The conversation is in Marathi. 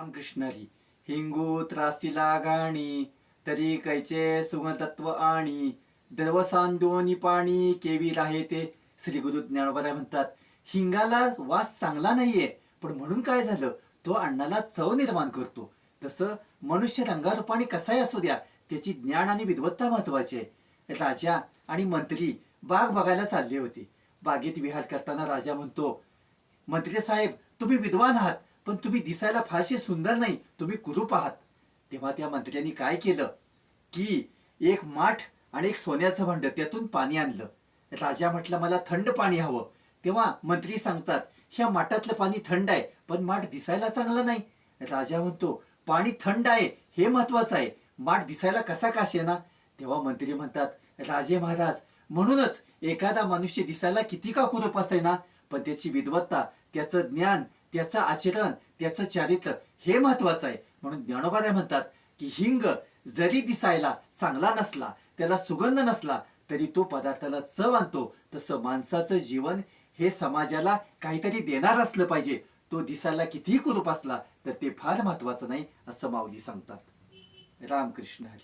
रामकृष्ण हरी. हिंगू त्रासीला गाणी तरी कैचे सुगंधत्व आणि द्रव सांडोनी पाणी केवी राहे ते. श्री गुरु ज्ञानोबा म्हणतात हिंगाला वास चांगला नाहीये, पण म्हणून काय झालं, तो अन्नाला चव निर्माण करतो. तसं मनुष्य रंगारूपाने कसाही असू द्या, त्याची ज्ञान आणि विद्वत्ता महत्वाची आहे. राजा आणि मंत्री बाग बघायला चालले होते. बागेत विहार करताना राजा म्हणतो, मंत्री साहेब तुम्ही विद्वान आहात, पण तुम्ही दिसायला फारसे सुंदर नाही, तुम्ही कुरूप आहात. तेव्हा त्या मंत्र्यांनी काय केलं की एक माठ आणि एक सोन्याचं भांड त्यातून पाणी आणलं. राजा म्हटलं मला थंड पाणी हवं. तेव्हा मंत्री सांगतात ह्या माठातलं पाणी थंड आहे, पण माठ दिसायला चांगला नाही. राजा म्हणतो पाणी थंड आहे हे महत्वाचं आहे, माठ दिसायला कसा ना. तेव्हा मंत्री म्हणतात राजे महाराज, म्हणूनच एखादा मनुष्य दिसायला किती का कुरूप असे ना, पण त्याची विद्वत्ता, त्याचं ज्ञान, त्याचं आचरण, त्याचं चारित्र्य हे महत्वाचं आहे. म्हणून ज्ञानोबा म्हणतात की हिंग जरी दिसायला चांगला नसला, त्याला सुगंध नसला, तरी तो पदार्थाला चव आणतो. तसं माणसाचं जीवन हे समाजाला काहीतरी देणार असलं पाहिजे. तो दिसायला कितीही कुरूप असला तर ते फार महत्वाचं नाही, असं माऊली सांगतात. रामकृष्ण हरी.